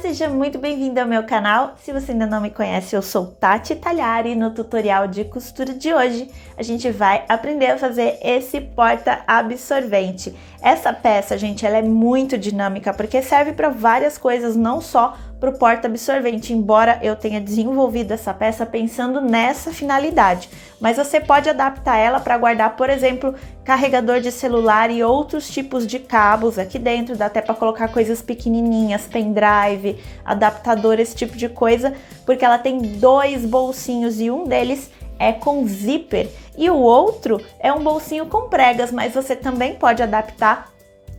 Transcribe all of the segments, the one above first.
seja muito bem-vindo ao meu canal. Se você ainda não me conhece, eu sou Tati Tagliari e no tutorial de costura de hoje a gente vai aprender a fazer esse porta absorvente. Essa peça, gente, ela é muito dinâmica porque serve para várias coisas, não só para o porta absorvente, embora eu tenha desenvolvido essa peça pensando nessa finalidade. Mas você pode adaptar ela para guardar, por exemplo, carregador de celular e outros tipos de cabos aqui dentro. Dá até para colocar coisas pequenininhas, pendrive, adaptador, esse tipo de coisa, porque ela tem dois bolsinhos e um deles é com zíper e o outro é um bolsinho com pregas, mas você também pode adaptar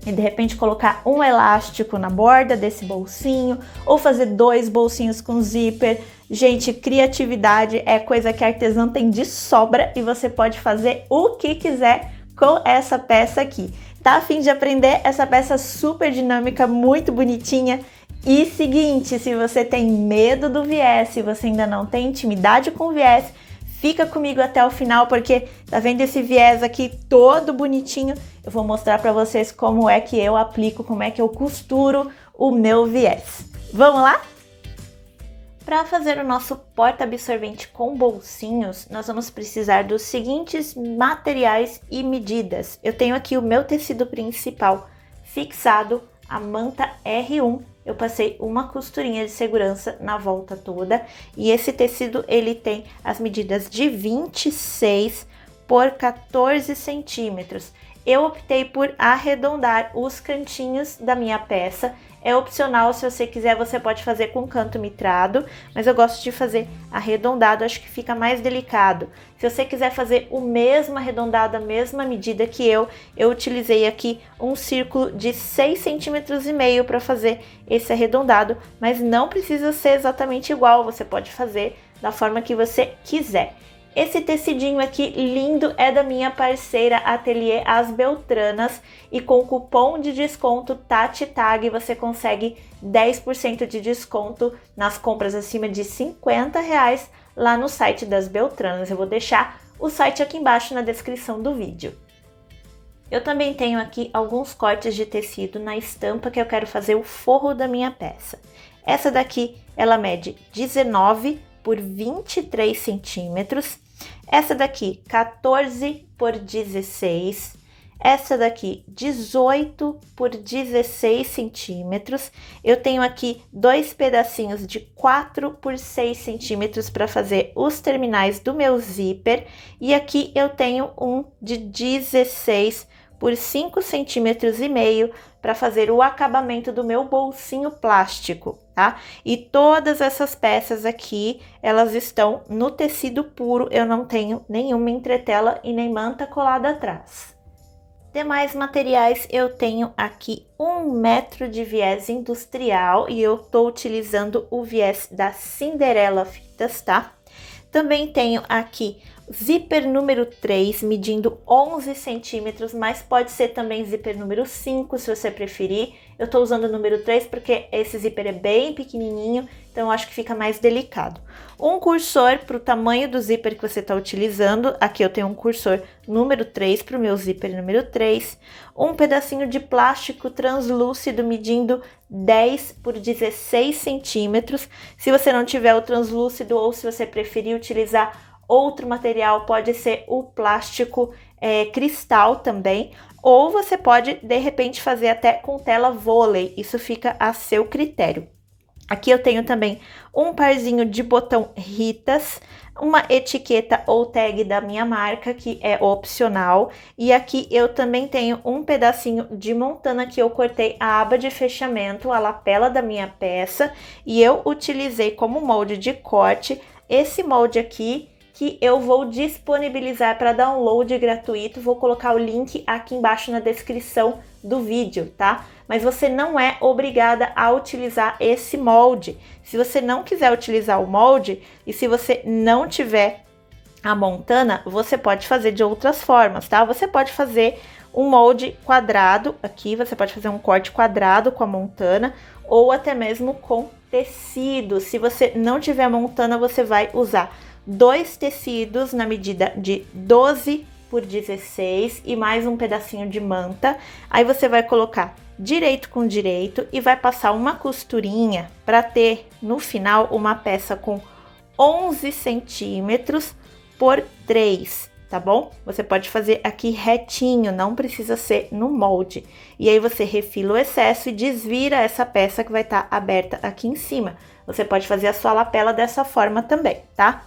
e de repente colocar um elástico na borda desse bolsinho ou fazer dois bolsinhos com zíper. Gente, criatividade é coisa que artesã tem de sobra e você pode fazer o que quiser com essa peça aqui. Tá a fim de aprender essa peça super dinâmica, muito bonitinha? E seguinte, se você tem medo do viés, se você ainda não tem intimidade com o viés, fica comigo até o final, porque tá vendo esse viés aqui todo bonitinho? Eu vou mostrar para vocês como é que eu aplico, como é que eu costuro o meu viés. Vamos lá? Para fazer o nosso porta absorvente com bolsinhos, nós vamos precisar dos seguintes materiais e medidas. Eu tenho aqui o meu tecido principal fixado, a manta R1. Eu passei uma costurinha de segurança na volta toda e esse tecido ele tem as medidas de 26 por 14 centímetros. Eu optei por arredondar os cantinhos da minha peça. É opcional, se você quiser você pode fazer com canto mitrado, mas eu gosto de fazer arredondado, acho que fica mais delicado. Se você quiser fazer o mesmo arredondado, a mesma medida que eu utilizei aqui um círculo de 6,5 centímetros para fazer esse arredondado, mas não precisa ser exatamente igual, você pode fazer da forma que você quiser. Esse tecidinho aqui lindo é da minha parceira Ateliê As Beltranas e com o cupom de desconto TATITAG você consegue 10% de desconto nas compras acima de R$50 lá no site das Beltranas. Eu vou deixar o site aqui embaixo na descrição do vídeo. Eu também tenho aqui alguns cortes de tecido na estampa que eu quero fazer o forro da minha peça. Essa daqui ela mede 19 por 23 centímetros, essa daqui 14 por 16, essa daqui 18 por 16 centímetros. Eu tenho aqui dois pedacinhos de 4 por 6 centímetros para fazer os terminais do meu zíper e aqui eu tenho um de 16 por 5,5 centímetros para fazer o acabamento do meu bolsinho plástico, tá? E todas essas peças aqui, elas estão no tecido puro, eu não tenho nenhuma entretela e nem manta colada atrás. Demais materiais, eu tenho aqui 1 metro de viés industrial e eu tô utilizando o viés da Cinderela Fitas, tá? Também tenho aqui zíper número 3, medindo 11 centímetros, mas pode ser também zíper número 5, se você preferir. Eu tô usando o número 3 porque esse zíper é bem pequenininho, então eu acho que fica mais delicado. Um cursor para o tamanho do zíper que você está utilizando. Aqui eu tenho um cursor número 3 para o meu zíper número 3. Um pedacinho de plástico translúcido medindo 10 por 16 centímetros. Se você não tiver o translúcido ou se você preferir utilizar outro material, pode ser o plástico cristal também, ou você pode de repente fazer até com tela vôlei, isso fica a seu critério. Aqui eu tenho também um parzinho de botão Ritas, uma etiqueta ou tag da minha marca, que é opcional. E aqui eu também tenho um pedacinho de montana que eu cortei a aba de fechamento, a lapela da minha peça. E eu utilizei como molde de corte esse molde aqui, que eu vou disponibilizar para download gratuito. Vou colocar o link aqui embaixo na descrição do vídeo, tá? Mas você não é obrigada a utilizar esse molde. Se você não quiser utilizar o molde e se você não tiver a montana, você pode fazer de outras formas, tá? Você pode fazer um molde quadrado aqui, você pode fazer um corte quadrado com a montana ou até mesmo com tecido. Se você não tiver a montana, você vai usar dois tecidos na medida de 12 por 16 e mais um pedacinho de manta. Aí você vai colocar direito com direito e vai passar uma costurinha para ter no final uma peça com 11 centímetros por 3, tá bom? Você pode fazer aqui retinho, não precisa ser no molde. E aí você refila o excesso e desvira essa peça que vai estar aberta aqui em cima. Você pode fazer a sua lapela dessa forma também, tá?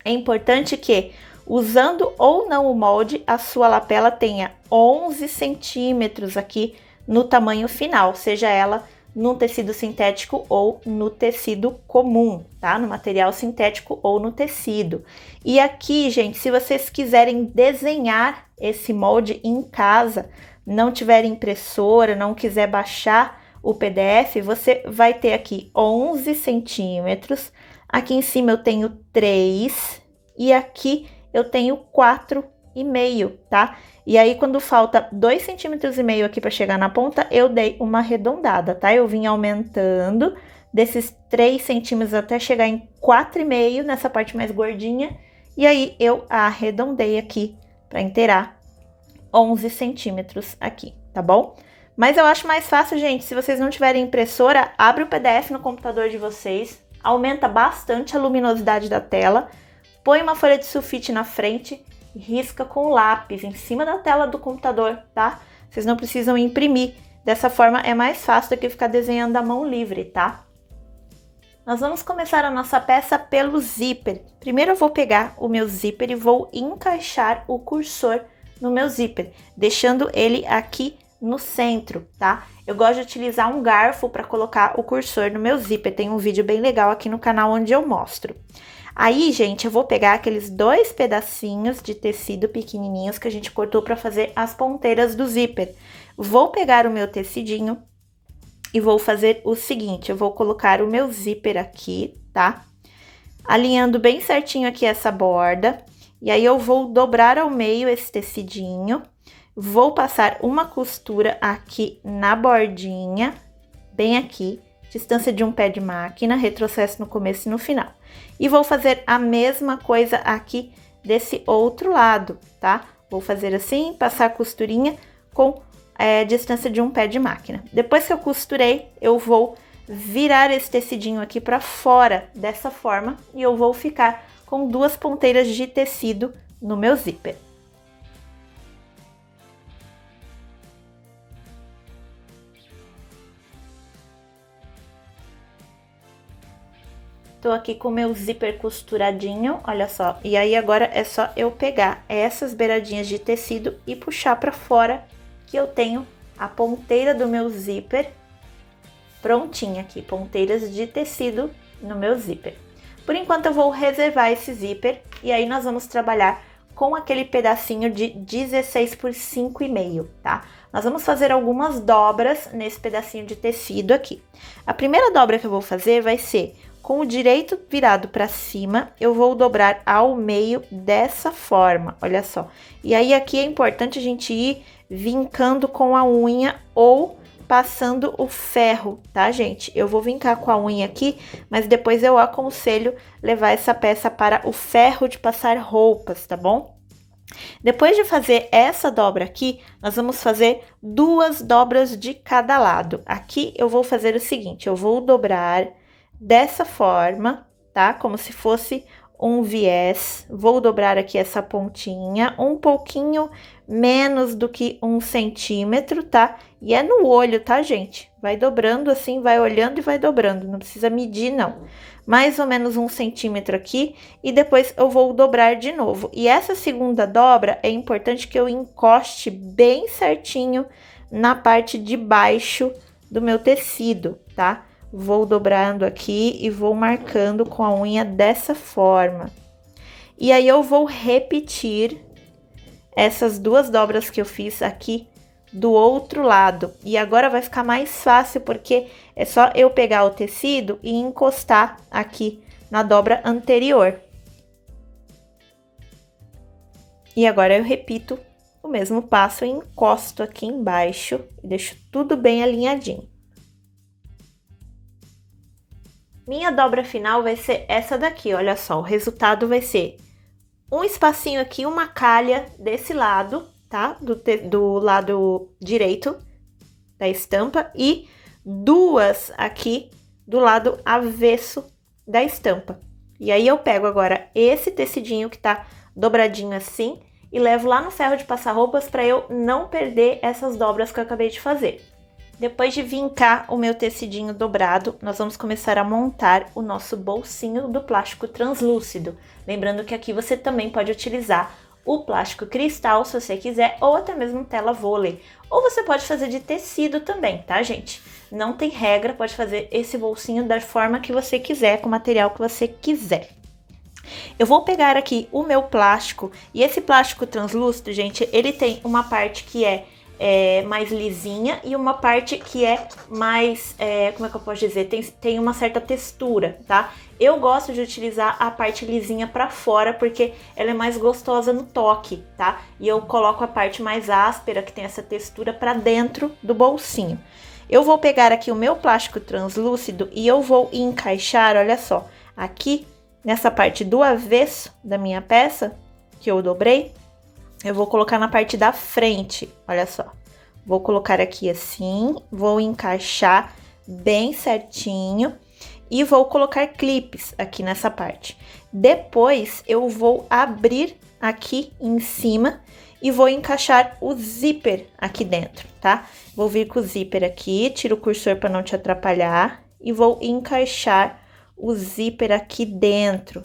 É importante que, usando ou não o molde, a sua lapela tenha 11 centímetros aqui no tamanho final, seja ela no tecido sintético ou no tecido comum, tá? No material sintético ou no tecido. E aqui, gente, se vocês quiserem desenhar esse molde em casa, não tiver impressora, não quiser baixar o PDF, você vai ter aqui 11 centímetros, aqui em cima eu tenho 3 e aqui eu tenho 4,5, tá? E aí, quando falta 2,5 centímetros aqui para chegar na ponta, eu dei uma arredondada, tá? Eu vim aumentando desses 3 centímetros até chegar em 4,5 nessa parte mais gordinha. E aí, eu arredondei aqui para inteirar 11 centímetros aqui, tá bom? Mas eu acho mais fácil, gente, se vocês não tiverem impressora, abre o PDF no computador de vocês, aumenta bastante a luminosidade da tela, põe uma folha de sulfite na frente, risca com lápis em cima da tela do computador, tá? Vocês não precisam imprimir. Dessa forma é mais fácil do que ficar desenhando à mão livre, tá? Nós vamos começar a nossa peça pelo zíper. Primeiro eu vou pegar o meu zíper e vou encaixar o cursor no meu zíper, deixando ele aqui no centro, tá? Eu gosto de utilizar um garfo para colocar o cursor no meu zíper. Tem um vídeo bem legal aqui no canal onde eu mostro. Aí, gente, eu vou pegar aqueles 2 pedacinhos de tecido pequenininhos que a gente cortou para fazer as ponteiras do zíper. Vou pegar o meu tecidinho e vou fazer o seguinte, eu vou colocar o meu zíper aqui, tá? Alinhando bem certinho aqui essa borda. E aí, eu vou dobrar ao meio esse tecidinho. Vou passar uma costura aqui na bordinha, bem aqui. Distância de um pé de máquina, retrocesso no começo e no final. E vou fazer a mesma coisa aqui desse outro lado, tá? Vou fazer assim, passar a costurinha com distância de um pé de máquina. Depois que eu costurei, eu vou virar esse tecidinho aqui para fora dessa forma e eu vou ficar com 2 ponteiras de tecido no meu zíper. Tô aqui com o meu zíper costuradinho, olha só. E aí, agora é só eu pegar essas beiradinhas de tecido e puxar pra fora, que eu tenho a ponteira do meu zíper prontinha aqui. Ponteiras de tecido no meu zíper. Por enquanto, eu vou reservar esse zíper e aí nós vamos trabalhar com aquele pedacinho de 16 por 5,5, tá? Nós vamos fazer algumas dobras nesse pedacinho de tecido aqui. A primeira dobra que eu vou fazer vai ser com o direito virado para cima, eu vou dobrar ao meio dessa forma, olha só. E aí, aqui é importante a gente ir vincando com a unha ou passando o ferro, tá, gente? Eu vou vincar com a unha aqui, mas depois eu aconselho levar essa peça para o ferro de passar roupas, tá bom? Depois de fazer essa dobra aqui, nós vamos fazer 2 dobras de cada lado. Aqui eu vou fazer o seguinte, eu vou dobrar dessa forma, tá? Como se fosse um viés. Vou dobrar aqui essa pontinha um pouquinho menos do que 1 centímetro, tá? E é no olho, tá, gente? Vai dobrando assim, vai olhando e vai dobrando, não precisa medir, não. Mais ou menos 1 centímetro aqui e depois eu vou dobrar de novo. E essa segunda dobra é importante que eu encoste bem certinho na parte de baixo do meu tecido, tá? Vou dobrando aqui e vou marcando com a unha dessa forma. E aí, eu vou repetir essas 2 dobras que eu fiz aqui do outro lado. E agora vai ficar mais fácil, porque é só eu pegar o tecido e encostar aqui na dobra anterior. E agora eu repito o mesmo passo e encosto aqui embaixo e deixo tudo bem alinhadinho. Minha dobra final vai ser essa daqui, olha só, o resultado vai ser um espacinho aqui, uma calha desse lado, tá? Do lado direito, da estampa e 2 aqui do lado avesso da estampa. E aí eu pego agora esse tecidinho que tá dobradinho assim e levo lá no ferro de passar roupas para eu não perder essas dobras que eu acabei de fazer. Depois de vincar o meu tecidinho dobrado, nós vamos começar a montar o nosso bolsinho do plástico translúcido. Lembrando que aqui você também pode utilizar o plástico cristal, se você quiser, ou até mesmo tela vôlei. Ou você pode fazer de tecido também, tá, gente? Não tem regra, pode fazer esse bolsinho da forma que você quiser, com o material que você quiser. Eu vou pegar aqui o meu plástico, e esse plástico translúcido, gente, ele tem uma parte que é mais lisinha e uma parte que é mais, como é que eu posso dizer, tem uma certa textura, tá? Eu gosto de utilizar a parte lisinha pra fora porque ela é mais gostosa no toque, tá? E eu coloco a parte mais áspera, que tem essa textura, pra dentro do bolsinho. Eu vou pegar aqui o meu plástico translúcido e eu vou encaixar, olha só, aqui nessa parte do avesso da minha peça, que eu dobrei, eu vou colocar na parte da frente, olha só. Vou colocar aqui assim, vou encaixar bem certinho e vou colocar clipes aqui nessa parte. Depois eu vou abrir aqui em cima e vou encaixar o zíper aqui dentro, tá? Vou vir com o zíper aqui, tiro o cursor para não te atrapalhar e vou encaixar o zíper aqui dentro,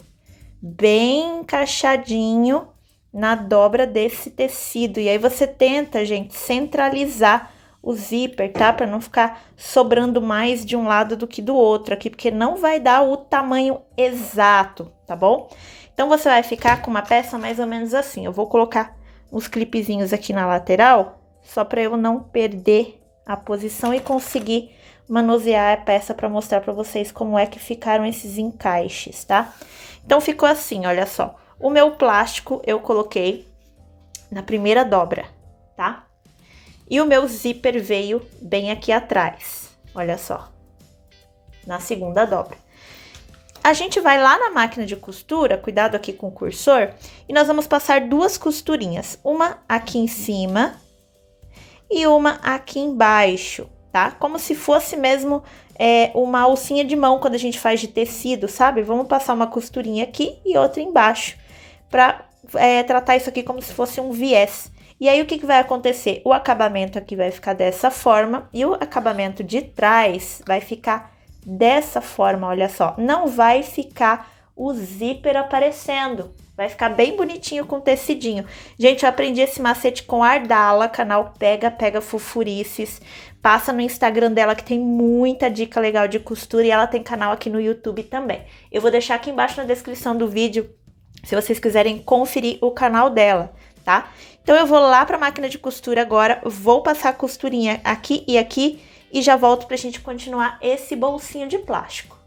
bem encaixadinho na dobra desse tecido. E aí você tenta, gente, centralizar o zíper, tá? Para não ficar sobrando mais de um lado do que do outro aqui, porque não vai dar o tamanho exato, tá bom? Então você vai ficar com uma peça mais ou menos assim. Eu vou colocar uns clipezinhos aqui na lateral, só para eu não perder a posição e conseguir manusear a peça para mostrar para vocês como é que ficaram esses encaixes, tá? Então ficou assim, olha só. O meu plástico eu coloquei na primeira dobra, tá? E o meu zíper veio bem aqui atrás, olha só, na segunda dobra. A gente vai lá na máquina de costura, cuidado aqui com o cursor, e nós vamos passar 2 costurinhas, uma aqui em cima e uma aqui embaixo, tá? Como se fosse mesmo uma alcinha de mão quando a gente faz de tecido, sabe? Vamos passar uma costurinha aqui e outra embaixo, para tratar isso aqui como se fosse um viés. E aí, o que vai acontecer? O acabamento aqui vai ficar dessa forma e o acabamento de trás vai ficar dessa forma, olha só. Não vai ficar o zíper aparecendo, vai ficar bem bonitinho com tecidinho. Gente, eu aprendi esse macete com a Ardala, canal Pega Fofurices. Passa no Instagram dela que tem muita dica legal de costura e ela tem canal aqui no YouTube também. Eu vou deixar aqui embaixo na descrição do vídeo, se vocês quiserem conferir o canal dela, tá? Então eu vou lá para a máquina de costura agora, vou passar a costurinha aqui e já volto pra gente continuar esse bolsinho de plástico.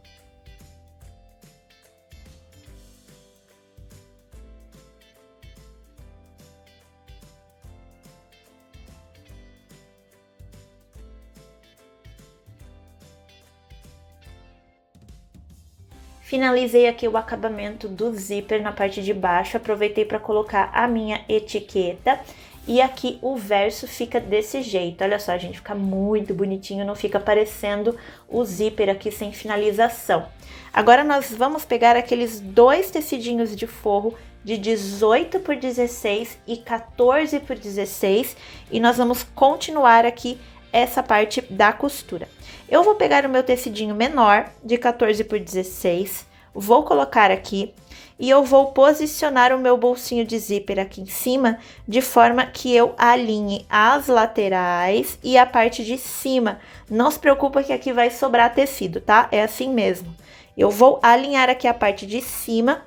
Finalizei aqui o acabamento do zíper na parte de baixo, aproveitei para colocar a minha etiqueta e aqui o verso fica desse jeito. Olha só, gente, fica muito bonitinho, não fica aparecendo o zíper aqui sem finalização. Agora nós vamos pegar aqueles 2 tecidinhos de forro de 18 por 16 e 14 por 16 e nós vamos continuar aqui essa parte da costura. Eu vou pegar o meu tecidinho menor de 14 por 16, vou colocar aqui e eu vou posicionar o meu bolsinho de zíper aqui em cima de forma que eu alinhe as laterais e a parte de cima. Não se preocupa que aqui vai sobrar tecido, tá? É assim mesmo. Eu vou alinhar aqui a parte de cima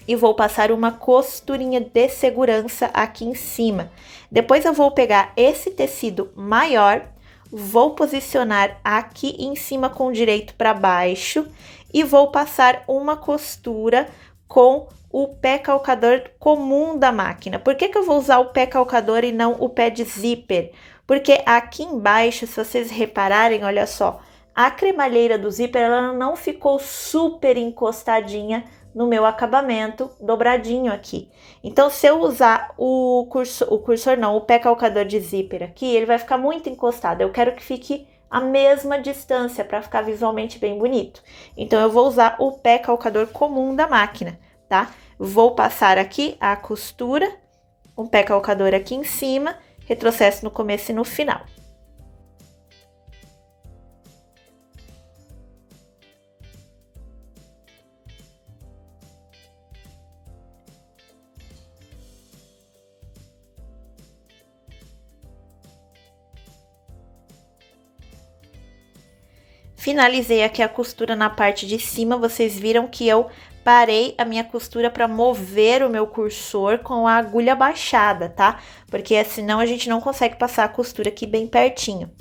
e vou passar uma costurinha de segurança aqui em cima. Depois eu vou pegar esse tecido maior, vou posicionar aqui em cima com o direito para baixo e vou passar uma costura com o pé calcador comum da máquina. Por que eu vou usar o pé calcador e não o pé de zíper? Porque aqui embaixo, se vocês repararem, olha só, a cremalheira do zíper ela não ficou super encostadinha no meu acabamento dobradinho aqui. Então, se eu usar o pé calcador de zíper aqui, ele vai ficar muito encostado. Eu quero que fique a mesma distância para ficar visualmente bem bonito. Então, eu vou usar o pé calcador comum da máquina, tá? Vou passar aqui a costura, um pé calcador aqui em cima, retrocesso no começo e no final. Finalizei aqui a costura na parte de cima, vocês viram que eu parei a minha costura para mover o meu cursor com a agulha baixada, tá? Porque senão a gente não consegue passar a costura aqui bem pertinho.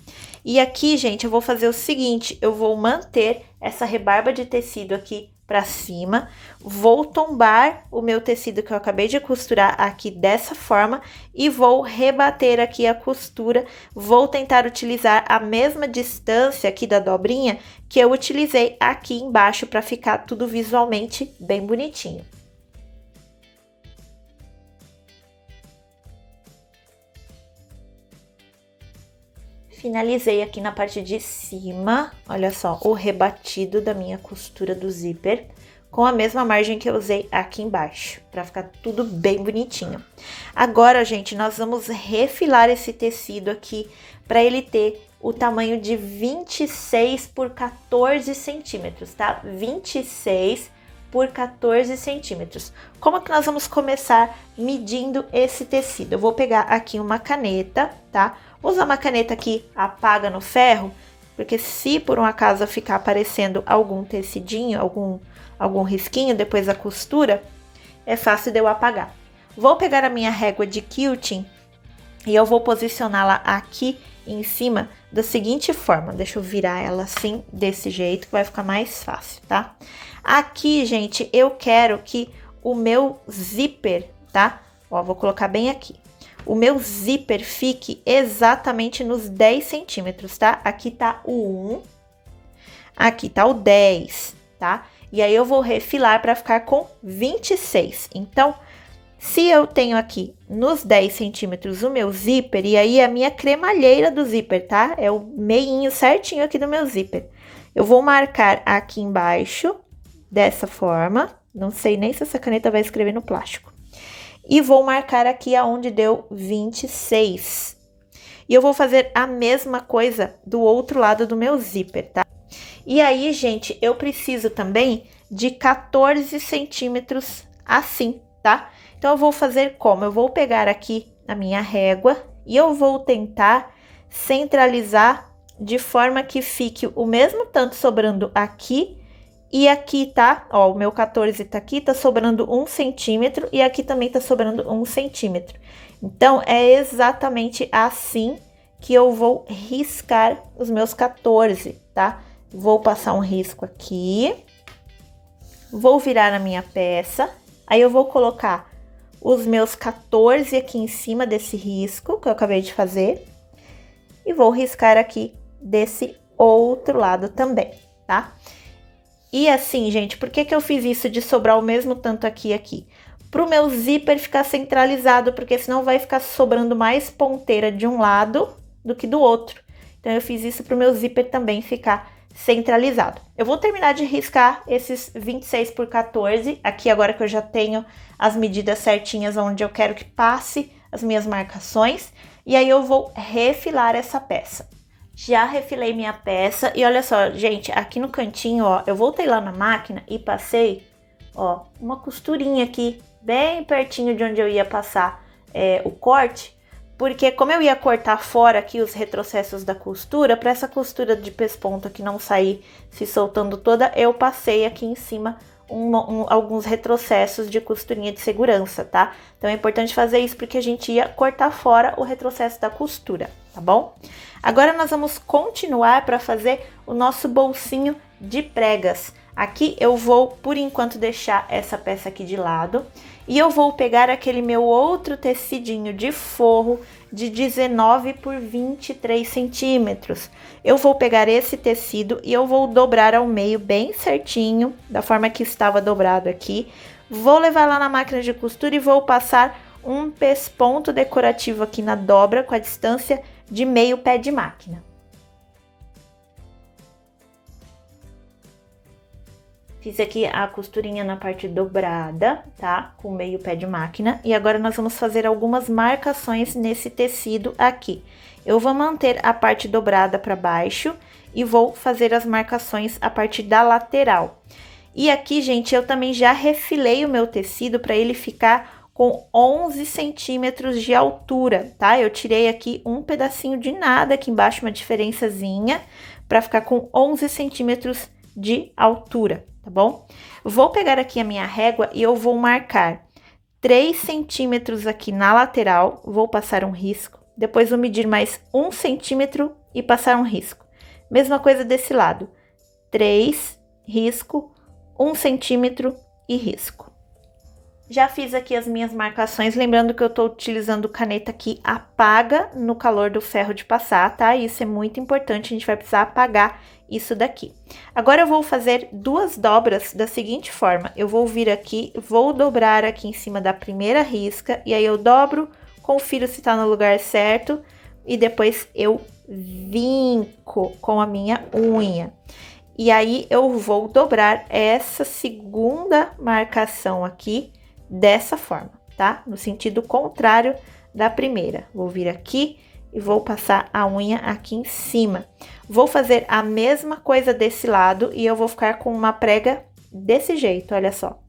E aqui, gente, eu vou fazer o seguinte, eu vou manter essa rebarba de tecido aqui para cima, vou tombar o meu tecido que eu acabei de costurar aqui dessa forma e vou rebater aqui a costura, vou tentar utilizar a mesma distância aqui da dobrinha que eu utilizei aqui embaixo para ficar tudo visualmente bem bonitinho. Finalizei aqui na parte de cima, olha só, o rebatido da minha costura do zíper, com a mesma margem que eu usei aqui embaixo, para ficar tudo bem bonitinho. Agora, gente, nós vamos refilar esse tecido aqui, para ele ter o tamanho de 26 por 14 centímetros, tá? 26 por 14 centímetros. Como que nós vamos começar medindo esse tecido? Eu vou pegar aqui uma caneta, tá? Vou usar uma caneta aqui, apaga no ferro, porque se por um acaso ficar aparecendo algum tecidinho, algum risquinho depois da costura, é fácil de eu apagar. Vou pegar a minha régua de quilting e eu vou posicioná-la aqui em cima da seguinte forma. Deixa eu virar ela assim, desse jeito, que vai ficar mais fácil, tá? Aqui, gente, eu quero que o meu zíper, tá? Ó, vou colocar bem aqui. O meu zíper fique exatamente nos 10 centímetros, tá? Aqui tá o 1, aqui tá o 10, tá? E aí eu vou refilar para ficar com 26. Então, se eu tenho aqui nos 10 centímetros o meu zíper, e aí a minha cremalheira do zíper, tá? É o meinho certinho aqui do meu zíper. Eu vou marcar aqui embaixo, dessa forma. Não sei nem se essa caneta vai escrever no plástico. E vou marcar aqui aonde deu 26. E eu vou fazer a mesma coisa do outro lado do meu zíper, tá? E aí, gente, eu preciso também de 14 centímetros assim, tá? Então, eu vou fazer como? Eu vou pegar aqui a minha régua e eu vou tentar centralizar de forma que fique o mesmo tanto sobrando aqui e aqui, tá? Ó, o meu 14 tá aqui, tá sobrando 1 centímetro e aqui também tá sobrando 1 centímetro. Então, é exatamente assim que eu vou riscar os meus 14, tá? Vou passar um risco aqui, vou virar a minha peça, aí eu vou colocar os meus 14 aqui em cima desse risco que eu acabei de fazer e vou riscar aqui desse outro lado também, tá? E assim, gente, por que eu fiz isso de sobrar o mesmo tanto aqui e aqui? Pro meu zíper ficar centralizado, porque senão vai ficar sobrando mais ponteira de um lado do que do outro. Então, eu fiz isso pro meu zíper também ficar centralizado. Eu vou terminar de riscar esses 26 por 14, aqui agora que eu já tenho as medidas certinhas onde eu quero que passe as minhas marcações. E aí, eu vou refilar essa peça. Já refilei minha peça e olha só, gente, aqui no cantinho, ó, eu voltei lá na máquina e passei, ó, uma costurinha aqui, bem pertinho de onde eu ia passar o corte, porque como eu ia cortar fora aqui os retrocessos da costura, para essa costura de pesponto aqui não sair se soltando toda, eu passei aqui em cima alguns retrocessos de costurinha de segurança, tá? Então é importante fazer isso porque a gente ia cortar fora o retrocesso da costura, tá bom? Agora nós vamos continuar para fazer o nosso bolsinho de pregas. Aqui eu vou, por enquanto, deixar essa peça aqui de lado e eu vou pegar aquele meu outro tecidinho de forro de 19 por 23 centímetros. Eu vou pegar esse tecido e eu vou dobrar ao meio bem certinho, da forma que estava dobrado aqui. Vou levar lá na máquina de costura e vou passar um pesponto decorativo aqui na dobra com a distância de meio pé de máquina. Fiz aqui a costurinha na parte dobrada, tá? Com meio pé de máquina. E agora nós vamos fazer algumas marcações nesse tecido aqui. Eu vou manter a parte dobrada para baixo e vou fazer as marcações a partir da lateral. E aqui, gente, eu também já refilei o meu tecido para ele ficar com 11 centímetros de altura, tá? Eu tirei aqui um pedacinho de nada aqui embaixo, uma diferençazinha, para ficar com 11 centímetros de altura, tá bom? Vou pegar aqui a minha régua e eu vou marcar 3 centímetros aqui na lateral, vou passar um risco, depois vou medir mais 1 centímetro e passar um risco. Mesma coisa desse lado, 3, risco, 1 centímetro e risco. Já fiz aqui as minhas marcações, lembrando que eu tô utilizando caneta que apaga no calor do ferro de passar, tá? Isso é muito importante, a gente vai precisar apagar isso daqui. Agora eu vou fazer duas dobras da seguinte forma, eu vou vir aqui, vou dobrar aqui em cima da primeira risca, e aí eu dobro, confiro se tá no lugar certo, e depois eu vinco com a minha unha. E aí eu vou dobrar essa segunda marcação aqui, dessa forma, tá? No sentido contrário da primeira. Vou vir aqui e vou passar a unha aqui em cima. Vou fazer a mesma coisa desse lado e eu vou ficar com uma prega desse jeito, olha só.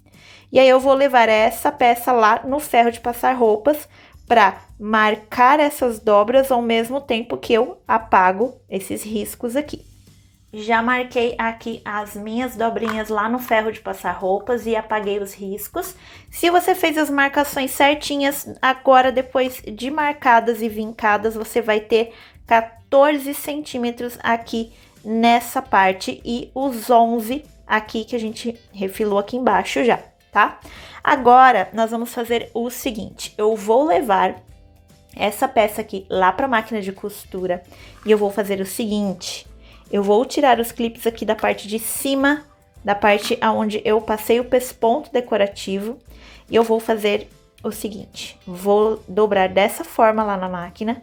E aí eu vou levar essa peça lá no ferro de passar roupas para marcar essas dobras ao mesmo tempo que eu apago esses riscos aqui. Já marquei aqui as minhas dobrinhas lá no ferro de passar roupas e apaguei os riscos. Se você fez as marcações certinhas, agora depois de marcadas e vincadas, você vai ter 14 centímetros aqui nessa parte e os 11 aqui que a gente refilou aqui embaixo já, tá? Agora, nós vamos fazer o seguinte, eu vou levar essa peça aqui lá para a máquina de costura e eu vou fazer o seguinte... Eu vou tirar os clipes aqui da parte de cima, da parte onde eu passei o pesponto decorativo. E eu vou fazer o seguinte, vou dobrar dessa forma lá na máquina.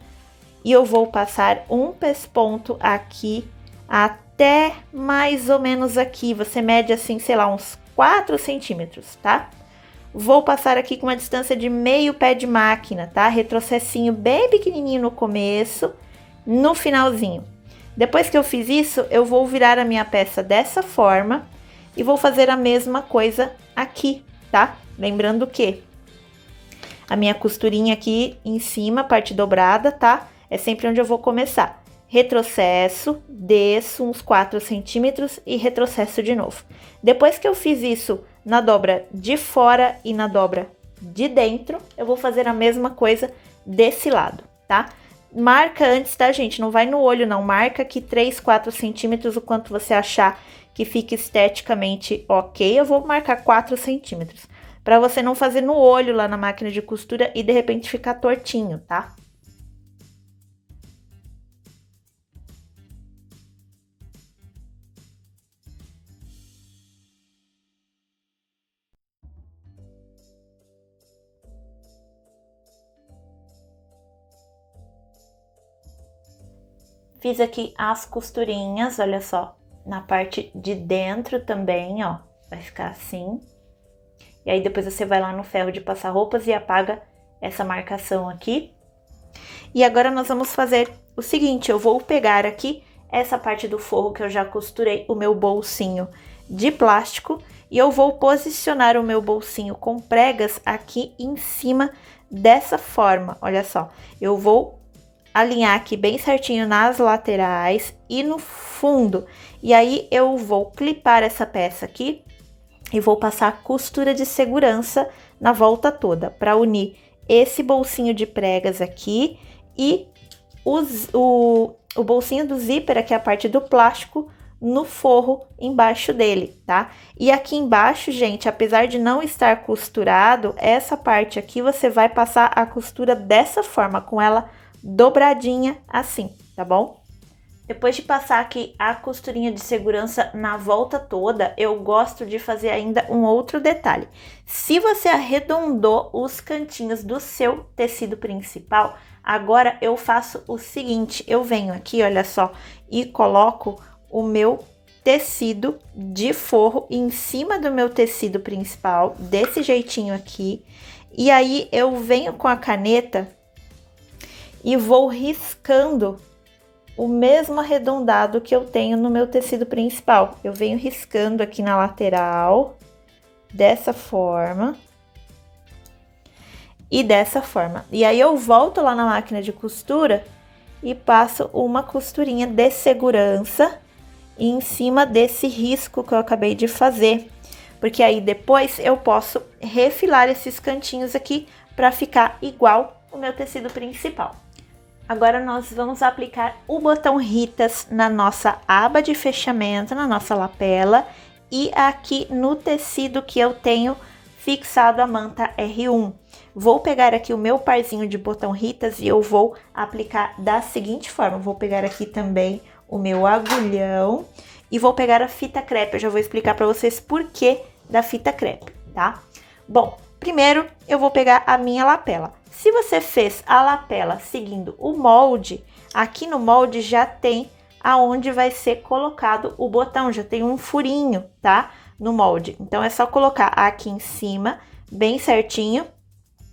E eu vou passar um pesponto aqui até mais ou menos aqui. Você mede assim, sei lá, uns 4 centímetros, tá? Vou passar aqui com uma distância de meio pé de máquina, tá? Retrocessinho bem pequenininho no começo, no finalzinho. Depois que eu fiz isso, eu vou virar a minha peça dessa forma e vou fazer a mesma coisa aqui, tá? Lembrando que a minha costurinha aqui em cima, parte dobrada, tá? É sempre onde eu vou começar. Retrocesso, desço uns 4 centímetros e retrocesso de novo. Depois que eu fiz isso na dobra de fora e na dobra de dentro, eu vou fazer a mesma coisa desse lado, tá? Marca antes, tá, gente? Não vai no olho, não. Marca aqui 3, 4 centímetros, o quanto você achar que fica esteticamente ok. Eu vou marcar 4 centímetros, pra você não fazer no olho lá na máquina de costura e de repente ficar tortinho, tá? Fiz aqui as costurinhas, olha só, na parte de dentro também, ó, vai ficar assim. E aí depois você vai lá no ferro de passar roupas e apaga essa marcação aqui. E agora nós vamos fazer o seguinte, eu vou pegar aqui essa parte do forro que eu já costurei o meu bolsinho de plástico e eu vou posicionar o meu bolsinho com pregas aqui em cima dessa forma, olha só. Eu vou alinhar aqui bem certinho nas laterais e no fundo. E aí eu vou clipar essa peça aqui e vou passar costura de segurança na volta toda para unir esse bolsinho de pregas aqui e o bolsinho do zíper, aqui a parte do plástico, no forro embaixo dele, tá? E aqui embaixo, gente, apesar de não estar costurado, essa parte aqui você vai passar a costura dessa forma, com ela dobradinha assim, tá bom? Depois de passar aqui a costurinha de segurança na volta toda, eu gosto de fazer ainda um outro detalhe. Se você arredondou os cantinhos do seu tecido principal, agora eu faço o seguinte, eu venho aqui, olha só, e coloco o meu tecido de forro em cima do meu tecido principal, desse jeitinho aqui, e aí eu venho com a caneta e vou riscando o mesmo arredondado que eu tenho no meu tecido principal. Eu venho riscando aqui na lateral, dessa forma. E dessa forma. E aí eu volto lá na máquina de costura e passo uma costurinha de segurança em cima desse risco que eu acabei de fazer. Porque aí depois eu posso refilar esses cantinhos aqui para ficar igual o meu tecido principal. Agora nós vamos aplicar o botão Ritas na nossa aba de fechamento, na nossa lapela e aqui no tecido que eu tenho fixado a manta R1. Vou pegar aqui o meu parzinho de botão Ritas e eu vou aplicar da seguinte forma. Vou pegar aqui também o meu agulhão e vou pegar a fita crepe. Eu já vou explicar para vocês por que da fita crepe, tá? Bom, primeiro eu vou pegar a minha lapela. Se você fez a lapela seguindo o molde, aqui no molde já tem aonde vai ser colocado o botão, já tem um furinho, tá? No molde. Então é só colocar aqui em cima, bem certinho,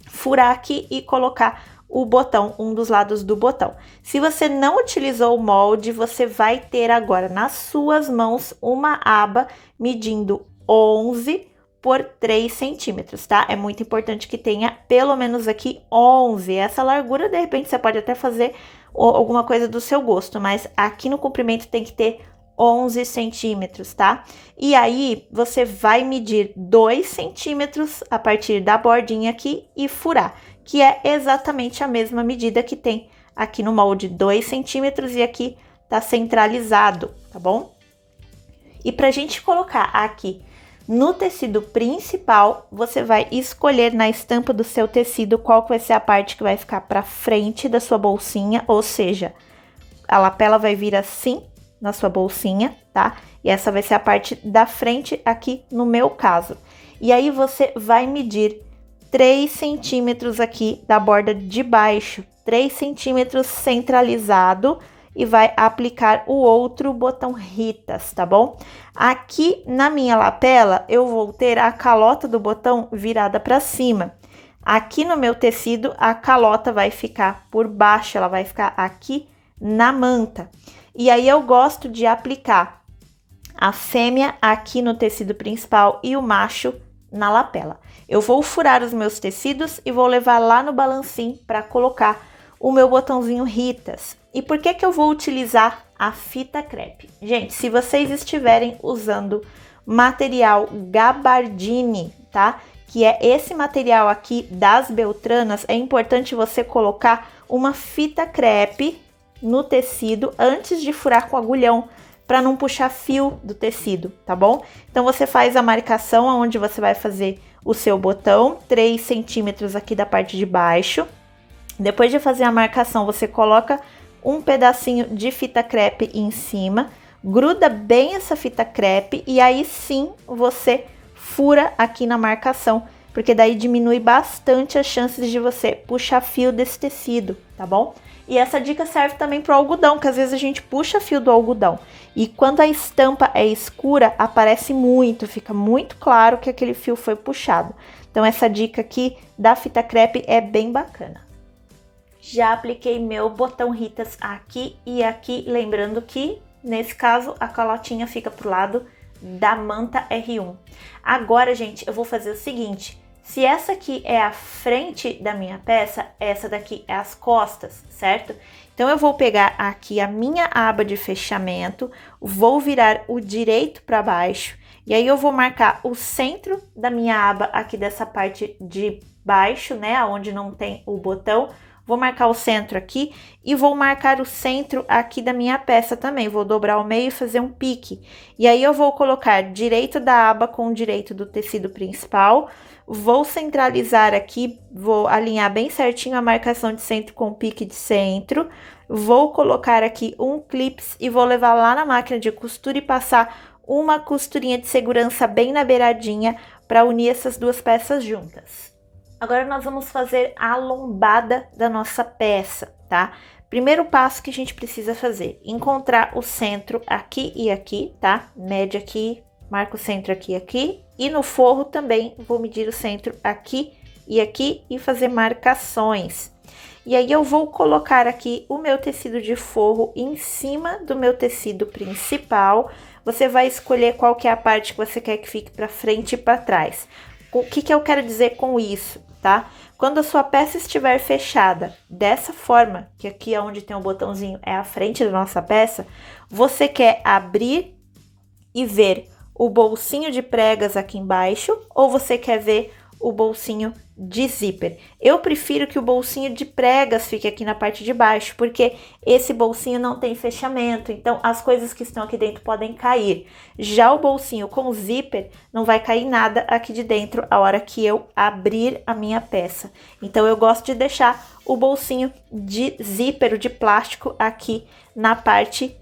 furar aqui e colocar o botão, um dos lados do botão. Se você não utilizou o molde, você vai ter agora nas suas mãos uma aba medindo 11 por 3 centímetros, tá? É muito importante que tenha pelo menos aqui 11. Essa largura, de repente, você pode até fazer alguma coisa do seu gosto, mas aqui no comprimento tem que ter 11 centímetros, tá? E aí, você vai medir 2 centímetros a partir da bordinha aqui e furar, que é exatamente a mesma medida que tem aqui no molde, 2 centímetros, e aqui tá centralizado, tá bom? E pra gente colocar aqui no tecido principal, você vai escolher na estampa do seu tecido qual que vai ser a parte que vai ficar para frente da sua bolsinha, ou seja, a lapela vai vir assim na sua bolsinha, tá? E essa vai ser a parte da frente aqui no meu caso. E aí você vai medir 3 centímetros aqui da borda de baixo, 3 centímetros centralizado, e vai aplicar o outro botão Ritas, tá bom? Aqui na minha lapela, eu vou ter a calota do botão virada para cima. Aqui no meu tecido, a calota vai ficar por baixo, ela vai ficar aqui na manta. E aí eu gosto de aplicar a fêmea aqui no tecido principal e o macho na lapela. Eu vou furar os meus tecidos e vou levar lá no balancim para colocar o meu botãozinho Ritas. E por que que eu vou utilizar a fita crepe? Gente, se vocês estiverem usando material gabardine, tá? Que é esse material aqui das Beltranas, é importante você colocar uma fita crepe no tecido antes de furar com agulhão, para não puxar fio do tecido, tá bom? Então você faz a marcação onde você vai fazer o seu botão, 3 centímetros aqui da parte de baixo. Depois de fazer a marcação, você coloca um pedacinho de fita crepe em cima, gruda bem essa fita crepe e aí sim você fura aqui na marcação, porque daí diminui bastante as chances de você puxar fio desse tecido, tá bom? E essa dica serve também para o algodão, que às vezes a gente puxa fio do algodão e quando a estampa é escura, aparece muito, fica muito claro que aquele fio foi puxado. Então essa dica aqui da fita crepe é bem bacana. Já apliquei meu botão Ritas aqui e aqui, lembrando que, nesse caso, a calotinha fica pro lado da manta R1. Agora, gente, eu vou fazer o seguinte, se essa aqui é a frente da minha peça, essa daqui é as costas, certo? Então, eu vou pegar aqui a minha aba de fechamento, vou virar o direito para baixo, e aí eu vou marcar o centro da minha aba aqui dessa parte de baixo, né, onde não tem o botão. vou marcar o centro aqui e vou marcar o centro aqui da minha peça também. Vou dobrar o meio e fazer um pique. E aí eu vou colocar direito da aba com o direito do tecido principal. Vou centralizar aqui, vou alinhar bem certinho a marcação de centro com o pique de centro. Vou colocar aqui um clips e vou levar lá na máquina de costura e passar uma costurinha de segurança bem na beiradinha para unir essas duas peças juntas. Agora nós vamos fazer a lombada da nossa peça, tá? Primeiro passo que a gente precisa fazer, encontrar o centro aqui e aqui, tá? Mede aqui, marca o centro aqui e aqui. E no forro também vou medir o centro aqui e fazer marcações. E aí eu vou colocar aqui o meu tecido de forro em cima do meu tecido principal. Você vai escolher qual que é a parte que você quer que fique para frente e para trás. O que eu quero dizer com isso, tá? Quando a sua peça estiver fechada dessa forma, que aqui é onde tem o botãozinho é a frente da nossa peça, você quer abrir e ver o bolsinho de pregas aqui embaixo ou você quer ver o bolsinho de zíper? Eu prefiro que o bolsinho de pregas fique aqui na parte de baixo, porque esse bolsinho não tem fechamento, então as coisas que estão aqui dentro podem cair. Já o bolsinho com zíper não vai cair nada aqui de dentro a hora que eu abrir a minha peça. Então eu gosto de deixar o bolsinho de zíper, de plástico, aqui na parte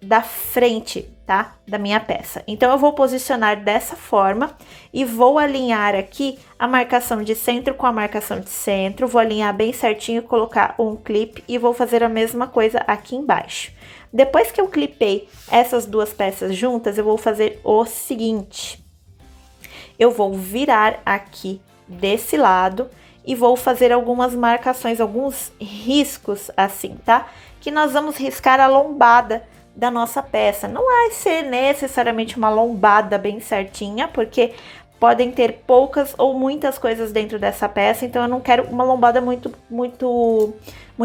da frente, tá? Da minha peça. Então eu vou posicionar dessa forma e vou alinhar aqui a marcação de centro com a marcação de centro, vou alinhar bem certinho, colocar um clipe e vou fazer a mesma coisa aqui embaixo. Depois que eu clipei essas duas peças juntas, eu vou fazer o seguinte: eu vou virar aqui desse lado e vou fazer algumas marcações, alguns riscos assim, tá? Que nós vamos riscar a lombada da nossa peça. Não vai ser necessariamente uma lombada bem certinha, porque podem ter poucas ou muitas coisas dentro dessa peça, então eu não quero uma lombada muito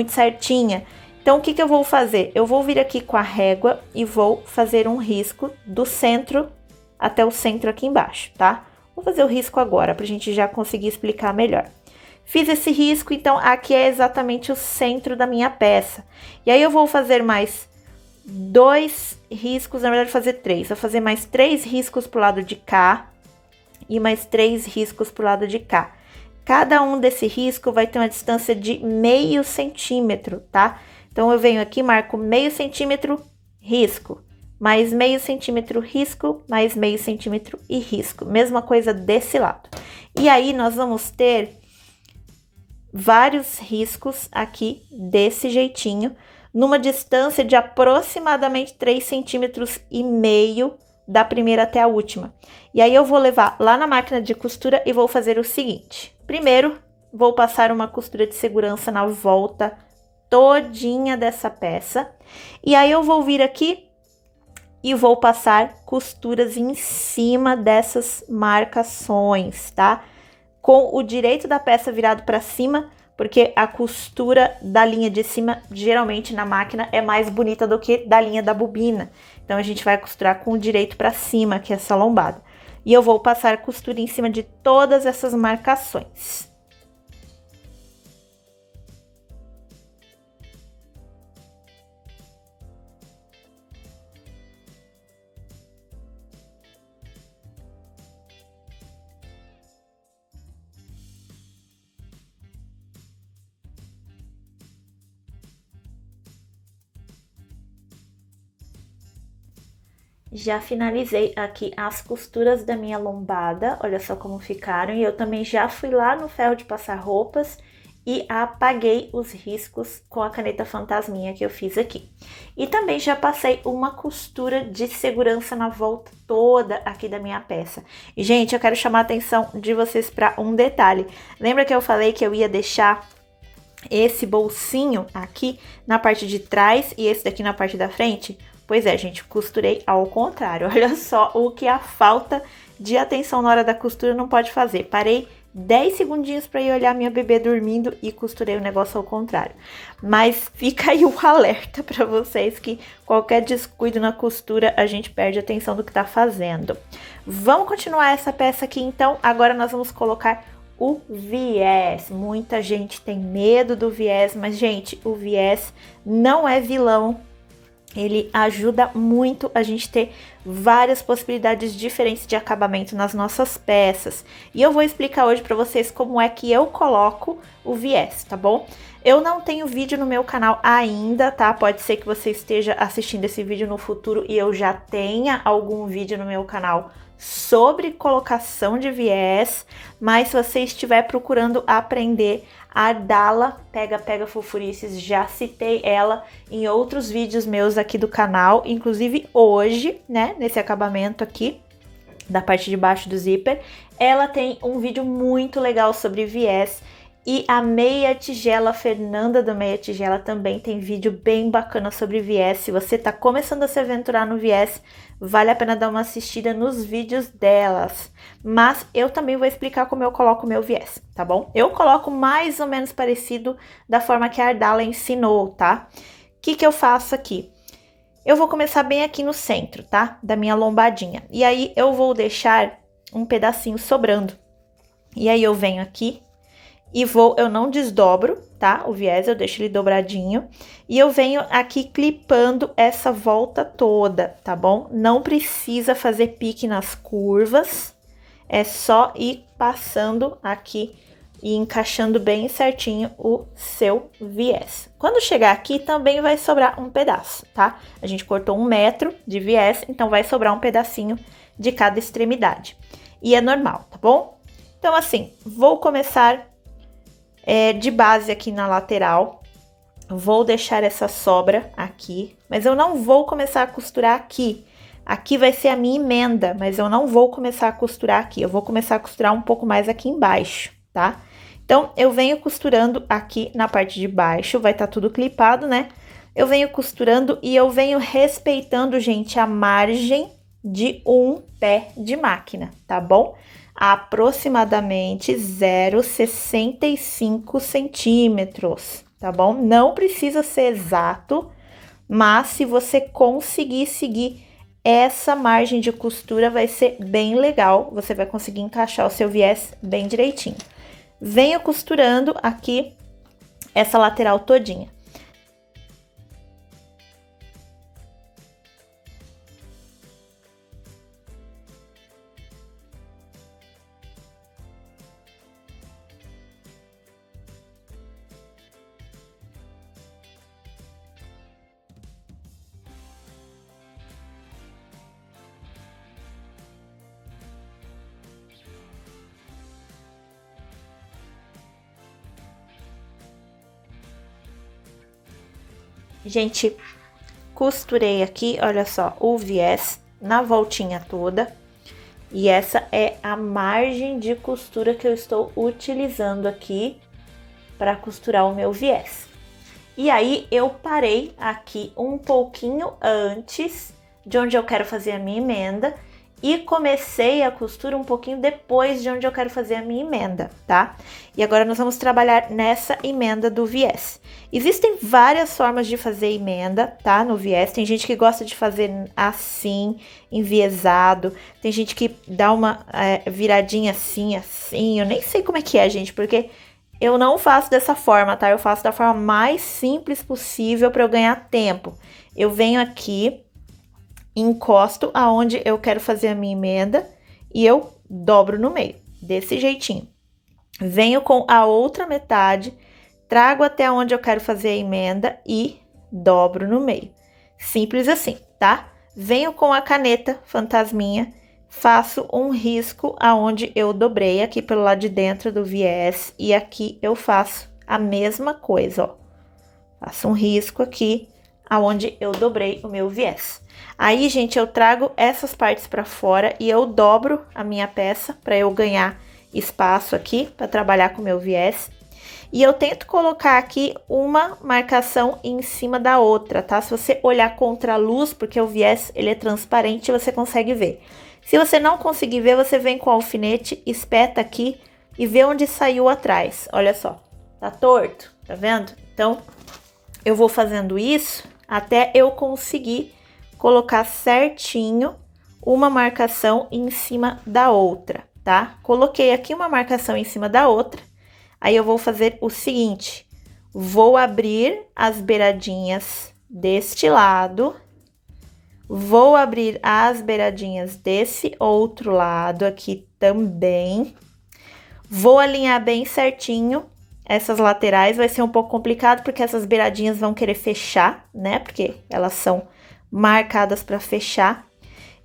certinha. Então o que eu vou fazer? Eu vou vir aqui com a régua e vou fazer um risco do centro até o centro aqui embaixo, tá? Vou fazer o risco agora pra gente já conseguir explicar melhor. Fiz esse risco, então aqui é exatamente o centro da minha peça. E aí eu vou fazer mais 2 riscos, na verdade fazer 3. Vou fazer mais 3 riscos pro lado de cá e mais 3 riscos pro lado de cá. Cada um desse risco vai ter uma distância de meio centímetro, tá? Então eu venho aqui, marco meio centímetro, risco, mais meio centímetro, risco, mais meio centímetro e risco. Mesma coisa desse lado. E aí nós vamos ter vários riscos aqui desse jeitinho, numa distância de aproximadamente 3,5 centímetros da primeira até a última. E aí eu vou levar lá na máquina de costura e vou fazer o seguinte. Primeiro, vou passar uma costura de segurança na volta todinha dessa peça. E aí eu vou vir aqui e vou passar costuras em cima dessas marcações, tá? Com o direito da peça virado para cima, porque a costura da linha de cima, geralmente na máquina, é mais bonita do que da linha da bobina. Então, a gente vai costurar com o direito para cima, que é essa lombada. E eu vou passar costura em cima de todas essas marcações. Já finalizei aqui as costuras da minha lombada, olha só como ficaram. E eu também já fui lá no ferro de passar roupas e apaguei os riscos com a caneta fantasminha que eu fiz aqui. E também já passei uma costura de segurança na volta toda aqui da minha peça. E, gente, eu quero chamar a atenção de vocês para um detalhe. Lembra que eu falei que eu ia deixar esse bolsinho aqui na parte de trás e esse daqui na parte da frente? Pois é, gente, costurei ao contrário. Olha só o que a falta de atenção na hora da costura não pode fazer. Parei 10 segundinhos para ir olhar minha bebê dormindo e costurei o negócio ao contrário. Mas fica aí o alerta para vocês que qualquer descuido na costura a gente perde a atenção do que tá fazendo. Vamos continuar essa peça aqui então. Agora nós vamos colocar o viés. Muita gente tem medo do viés, mas gente, o viés não é vilão. Ele ajuda muito a gente ter várias possibilidades diferentes de acabamento nas nossas peças. E eu vou explicar hoje para vocês como é que eu coloco o viés, tá bom? Eu não tenho vídeo no meu canal ainda, tá? Pode ser que você esteja assistindo esse vídeo no futuro e eu já tenha algum vídeo no meu canal sobre colocação de viés, mas se você estiver procurando aprender a Ardala Pega Fofurices, já citei ela em outros vídeos meus aqui do canal, inclusive hoje, né, nesse acabamento aqui, da parte de baixo do zíper, ela tem um vídeo muito legal sobre viés. E a Meia Tigela, Fernanda do Meia Tigela, também tem vídeo bem bacana sobre viés. Se você tá começando a se aventurar no viés, vale a pena dar uma assistida nos vídeos delas. Mas eu também vou explicar como eu coloco o meu viés, tá bom? Eu coloco mais ou menos parecido da forma que a Ardala ensinou, tá? O que eu faço aqui? Eu vou começar bem aqui no centro, tá? Da minha lombadinha. E aí eu vou deixar um pedacinho sobrando. E aí eu venho aqui e eu não desdobro, tá? O viés, eu deixo ele dobradinho. E eu venho aqui clipando essa volta toda, tá bom? Não precisa fazer pique nas curvas. É só ir passando aqui e encaixando bem certinho o seu viés. Quando chegar aqui, também vai sobrar um pedaço, tá? A gente cortou 1 metro de viés, então vai sobrar um pedacinho de cada extremidade. E é normal, tá bom? Então, assim, vou começar de base aqui na lateral, vou deixar essa sobra aqui, mas eu não vou começar a costurar aqui. Aqui vai ser a minha emenda, mas eu não vou começar a costurar aqui, eu vou começar a costurar um pouco mais aqui embaixo, tá? Então, eu venho costurando aqui na parte de baixo, vai estar tudo clipado, né? Eu venho costurando e eu venho respeitando, gente, a margem de um pé de máquina, tá bom? Aproximadamente 0,65 centímetros, tá bom? Não precisa ser exato, mas se você conseguir seguir essa margem de costura, vai ser bem legal. Você vai conseguir encaixar o seu viés bem direitinho. Venho costurando aqui essa lateral todinha. Gente, costurei aqui, olha só, o viés na voltinha toda. E essa é a margem de costura que eu estou utilizando aqui para costurar o meu viés. E aí, eu parei aqui um pouquinho antes de onde eu quero fazer a minha emenda e comecei a costura um pouquinho depois de onde eu quero fazer a minha emenda, tá? E agora nós vamos trabalhar nessa emenda do viés. Existem várias formas de fazer emenda, tá? No viés, tem gente que gosta de fazer assim, enviesado, tem gente que dá uma viradinha assim, eu nem sei como é que é, gente, porque eu não faço dessa forma, tá? Eu faço da forma mais simples possível para eu ganhar tempo. Eu venho aqui, encosto aonde eu quero fazer a minha emenda e eu dobro no meio, desse jeitinho. Venho com a outra metade, trago até onde eu quero fazer a emenda e dobro no meio. Simples assim, tá? Venho com a caneta fantasminha, faço um risco aonde eu dobrei aqui pelo lado de dentro do viés e aqui eu faço a mesma coisa, ó. Faço um risco aqui aonde eu dobrei o meu viés. Aí, gente, eu trago essas partes para fora e eu dobro a minha peça para eu ganhar espaço aqui para trabalhar com o meu viés. E eu tento colocar aqui uma marcação em cima da outra, tá? Se você olhar contra a luz, porque o viés ele é transparente, você consegue ver. Se você não conseguir ver, você vem com o alfinete, espeta aqui e vê onde saiu atrás. Olha só, tá torto, tá vendo? Então, eu vou fazendo isso até eu conseguir colocar certinho uma marcação em cima da outra, tá? Coloquei aqui uma marcação em cima da outra. Aí eu vou fazer o seguinte, vou abrir as beiradinhas deste lado, vou abrir as beiradinhas desse outro lado aqui também. Vou alinhar bem certinho essas laterais, vai ser um pouco complicado porque essas beiradinhas vão querer fechar, né? Porque elas são marcadas para fechar.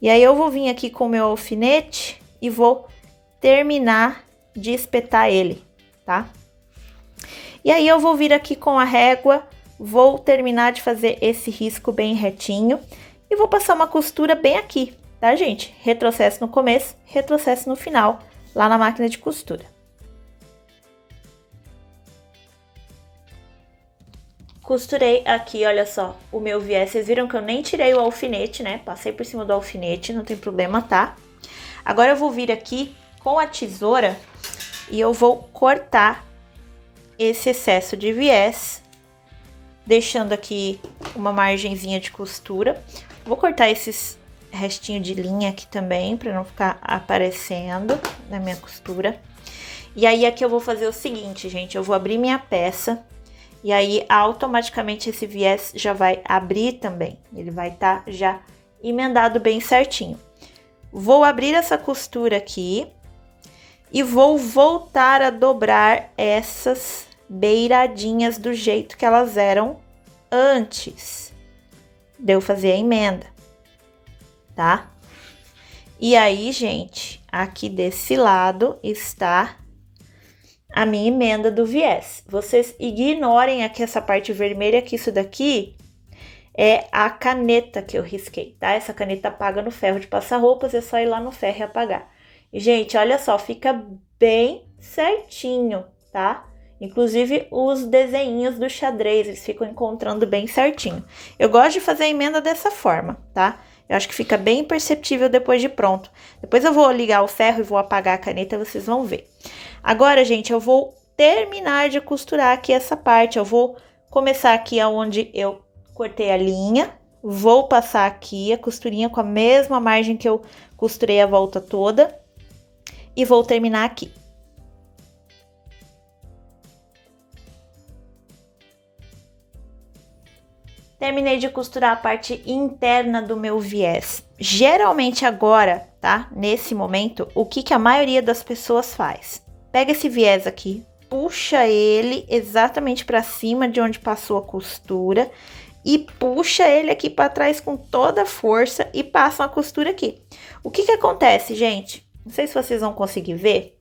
E aí eu vou vir aqui com o meu alfinete e vou terminar de espetar ele, tá? E aí eu vou vir aqui com a régua, vou terminar de fazer esse risco bem retinho e vou passar uma costura bem aqui, tá, gente? Retrocesso no começo, retrocesso no final, lá na máquina de costura. Costurei aqui, olha só, o meu viés. Vocês viram que eu nem tirei o alfinete, né? Passei por cima do alfinete, não tem problema, tá? Agora eu vou vir aqui com a tesoura e eu vou cortar esse excesso de viés, deixando aqui uma margenzinha de costura. Vou cortar esses restinhos de linha aqui também, para não ficar aparecendo na minha costura. E aí aqui eu vou fazer o seguinte, gente, eu vou abrir minha peça. E aí, automaticamente, esse viés já vai abrir também. Ele vai estar já emendado bem certinho. Vou abrir essa costura aqui e vou voltar a dobrar essas beiradinhas do jeito que elas eram antes de eu fazer a emenda, tá? E aí, gente, aqui desse lado está a minha emenda do viés. Vocês ignorem aqui essa parte vermelha, que isso daqui é a caneta que eu risquei, tá? Essa caneta apaga no ferro de passar roupas, é só ir lá no ferro e apagar. E, gente, olha só, fica bem certinho, tá? Inclusive, os desenhinhos do xadrez, eles ficam encontrando bem certinho. Eu gosto de fazer a emenda dessa forma, tá? Eu acho que fica bem perceptível depois de pronto. Depois eu vou ligar o ferro e vou apagar a caneta, vocês vão ver. Agora, gente, eu vou terminar de costurar aqui essa parte. Eu vou começar aqui aonde eu cortei a linha. Vou passar aqui a costurinha com a mesma margem que eu costurei a volta toda. E vou terminar aqui. Terminei de costurar a parte interna do meu viés. Geralmente agora, tá? Nesse momento, o que a maioria das pessoas faz? Pega esse viés aqui, puxa ele exatamente para cima de onde passou a costura e puxa ele aqui para trás com toda a força e passa uma costura aqui. O que acontece, gente? Não sei se vocês vão conseguir ver.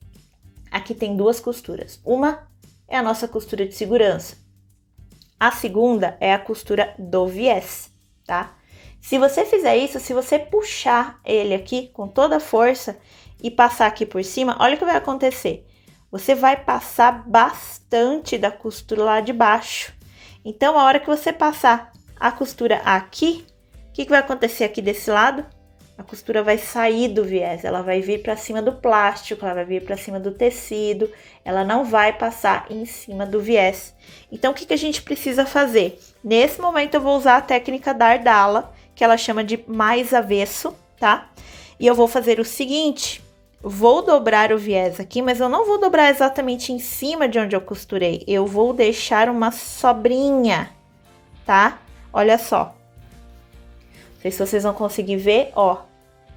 Aqui tem duas costuras. Uma é a nossa costura de segurança. A segunda é a costura do viés, tá? Se você fizer isso, se você puxar ele aqui com toda a força e passar aqui por cima, olha o que vai acontecer. Você vai passar bastante da costura lá de baixo. Então, a hora que você passar a costura aqui, o que vai acontecer aqui desse lado? A costura vai sair do viés, ela vai vir para cima do plástico, ela vai vir para cima do tecido, ela não vai passar em cima do viés. Então, o que a gente precisa fazer? Nesse momento, eu vou usar a técnica da Ardala, que ela chama de mais avesso, tá? E eu vou fazer o seguinte, vou dobrar o viés aqui, mas eu não vou dobrar exatamente em cima de onde eu costurei, eu vou deixar uma sobrinha, tá? Olha só. Não sei se vocês vão conseguir ver, ó.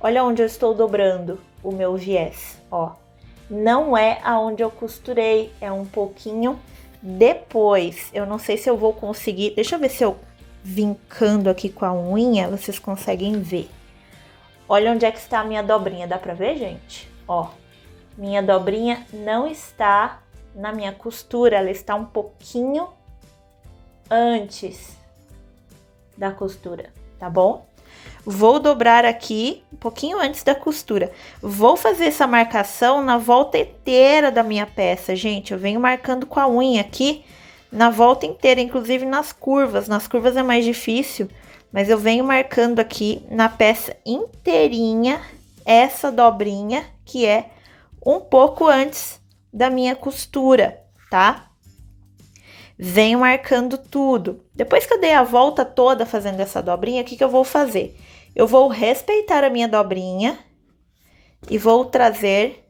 Olha onde eu estou dobrando o meu viés, ó. Não é aonde eu costurei, é um pouquinho depois. Eu não sei se eu vou conseguir, deixa eu ver se eu vincando aqui com a unha, vocês conseguem ver. Olha onde é que está a minha dobrinha, dá pra ver, gente? Ó, minha dobrinha não está na minha costura, ela está um pouquinho antes da costura, tá bom? Vou dobrar aqui um pouquinho antes da costura. Vou fazer essa marcação na volta inteira da minha peça, gente. Eu venho marcando com a unha aqui na volta inteira, inclusive nas curvas. Nas curvas é mais difícil, mas eu venho marcando aqui na peça inteirinha essa dobrinha que é um pouco antes da minha costura, tá? Venho marcando tudo. Depois que eu dei a volta toda fazendo essa dobrinha, o que eu vou fazer? Eu vou respeitar a minha dobrinha e vou trazer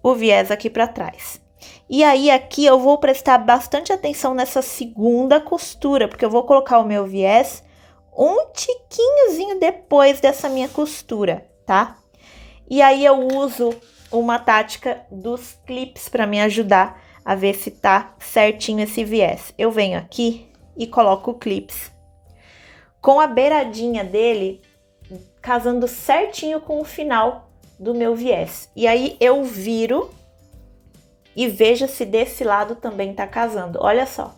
o viés aqui para trás. E aí aqui eu vou prestar bastante atenção nessa segunda costura, porque eu vou colocar o meu viés um tiquinhozinho depois dessa minha costura, tá? E aí eu uso uma tática dos clips para me ajudar a ver se tá certinho esse viés. Eu venho aqui e coloco o clips com a beiradinha dele casando certinho com o final do meu viés. E aí eu viro e veja se desse lado também tá casando. Olha só,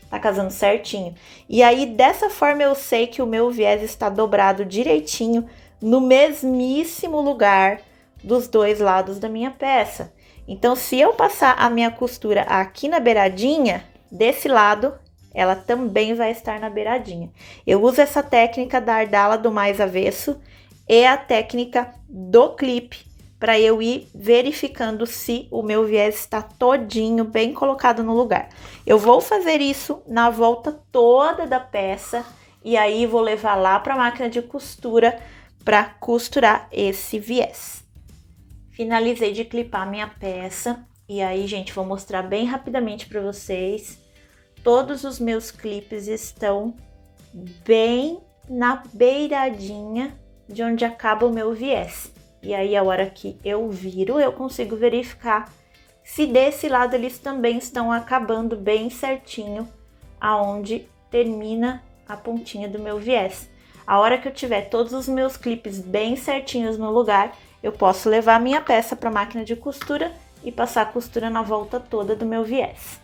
tá casando certinho. E aí dessa forma eu sei que o meu viés está dobrado direitinho no mesmíssimo lugar dos dois lados da minha peça. Então se eu passar a minha costura aqui na beiradinha, desse lado ela também vai estar na beiradinha. Eu uso essa técnica da ardala do mais avesso e a técnica do clipe para eu ir verificando se o meu viés está todinho bem colocado no lugar. Eu vou fazer isso na volta toda da peça e aí vou levar lá para a máquina de costura para costurar esse viés. Finalizei de clipar minha peça e aí, gente, vou mostrar bem rapidamente para vocês. Todos os meus clipes estão bem na beiradinha de onde acaba o meu viés. E aí, a hora que eu viro, eu consigo verificar se desse lado eles também estão acabando bem certinho aonde termina a pontinha do meu viés. A hora que eu tiver todos os meus clipes bem certinhos no lugar, eu posso levar a minha peça para a máquina de costura e passar a costura na volta toda do meu viés.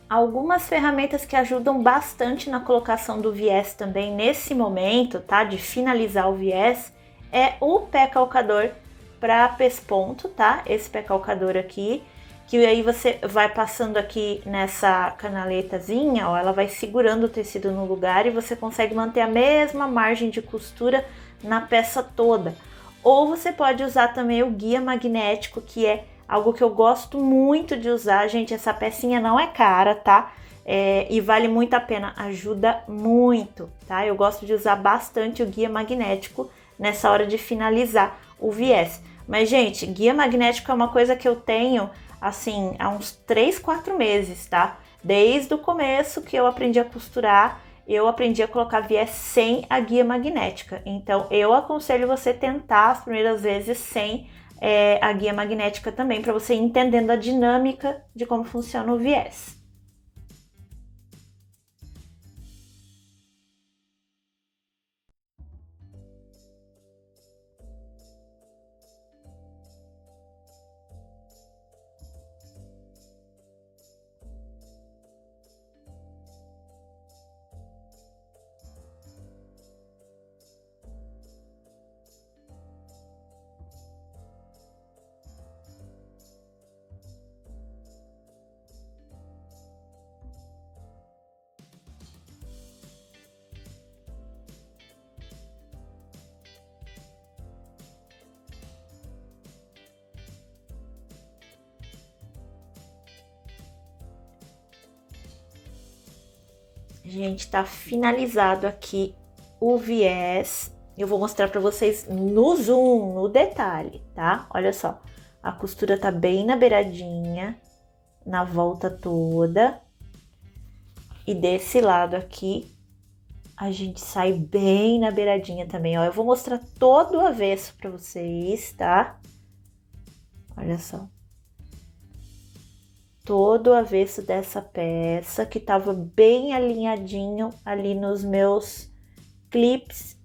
Algumas ferramentas que ajudam bastante na colocação do viés também nesse momento, tá? De finalizar o viés, é o pé calcador para pesponto, tá? Esse pé calcador aqui, que aí você vai passando aqui nessa canaletazinha, ó, ela vai segurando o tecido no lugar e você consegue manter a mesma margem de costura na peça toda. Ou você pode usar também o guia magnético, que é algo que eu gosto muito de usar, gente. Essa pecinha não é cara, tá? E vale muito a pena, ajuda muito, tá? Eu gosto de usar bastante o guia magnético nessa hora de finalizar o viés. Mas, gente, guia magnético é uma coisa que eu tenho, assim, há uns 3, 4 meses, tá? Desde o começo que eu aprendi a costurar, eu aprendi a colocar viés sem a guia magnética. Então, eu aconselho você tentar as primeiras vezes sem a guia magnética também, para você ir entendendo a dinâmica de como funciona o viés. Gente, tá finalizado aqui o viés. Eu vou mostrar pra vocês no zoom, no detalhe, tá? Olha só, a costura tá bem na beiradinha, na volta toda. E desse lado aqui, a gente sai bem na beiradinha também, ó. Eu vou mostrar todo o avesso pra vocês, tá? Olha só. Todo o avesso dessa peça, que tava bem alinhadinho ali nos meus clips,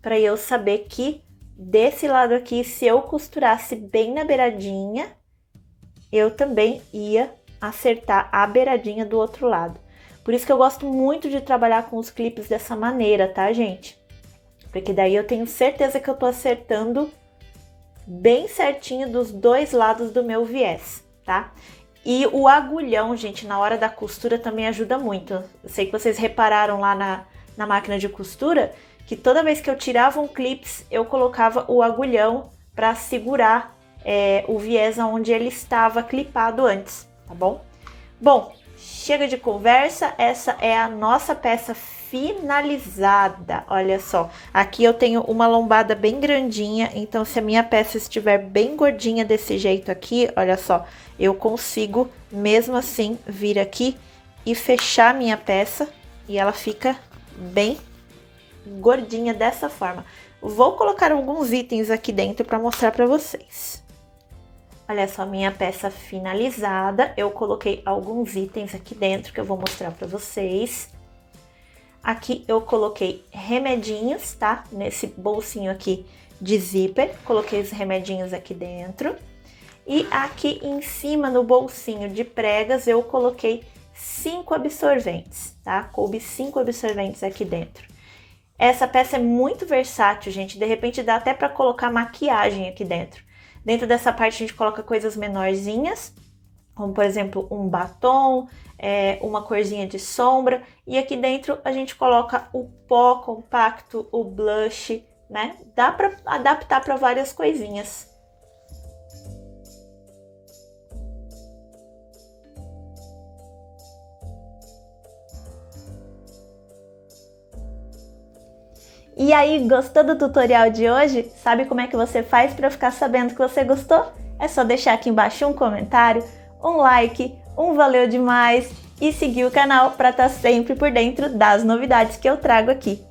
para eu saber que desse lado aqui, se eu costurasse bem na beiradinha, eu também ia acertar a beiradinha do outro lado. Por isso que eu gosto muito de trabalhar com os clipes dessa maneira, tá, gente? Porque daí eu tenho certeza que eu tô acertando bem certinho dos dois lados do meu viés, tá? E o agulhão, gente, na hora da costura também ajuda muito. Eu sei que vocês repararam lá na máquina de costura que toda vez que eu tirava um clips, eu colocava o agulhão para segurar o viés onde ele estava clipado antes, tá bom? Bom, chega de conversa, essa é a nossa peça finalizada. Olha só, aqui eu tenho uma lombada bem grandinha, então se a minha peça estiver bem gordinha desse jeito aqui, olha só, eu consigo mesmo assim vir aqui e fechar minha peça e ela fica bem gordinha dessa forma. Vou colocar alguns itens aqui dentro para mostrar para vocês. Olha só, minha peça finalizada. Eu coloquei alguns itens aqui dentro que eu vou mostrar para vocês. Aqui eu coloquei remedinhos, tá? Nesse bolsinho aqui de zíper. Coloquei os remedinhos aqui dentro. E aqui em cima, no bolsinho de pregas, eu coloquei 5 absorventes, tá? Coube 5 absorventes aqui dentro. Essa peça é muito versátil, gente. De repente dá até para colocar maquiagem aqui dentro. Dentro dessa parte a gente coloca coisas menorzinhas, como por exemplo um batom, uma corzinha de sombra. E aqui dentro a gente coloca o pó compacto, o blush, né? Dá para adaptar para várias coisinhas. E aí, gostou do tutorial de hoje? Sabe como é que você faz para ficar sabendo que você gostou? É só deixar aqui embaixo um comentário, um like, um valeu demais e seguir o canal para estar sempre por dentro das novidades que eu trago aqui.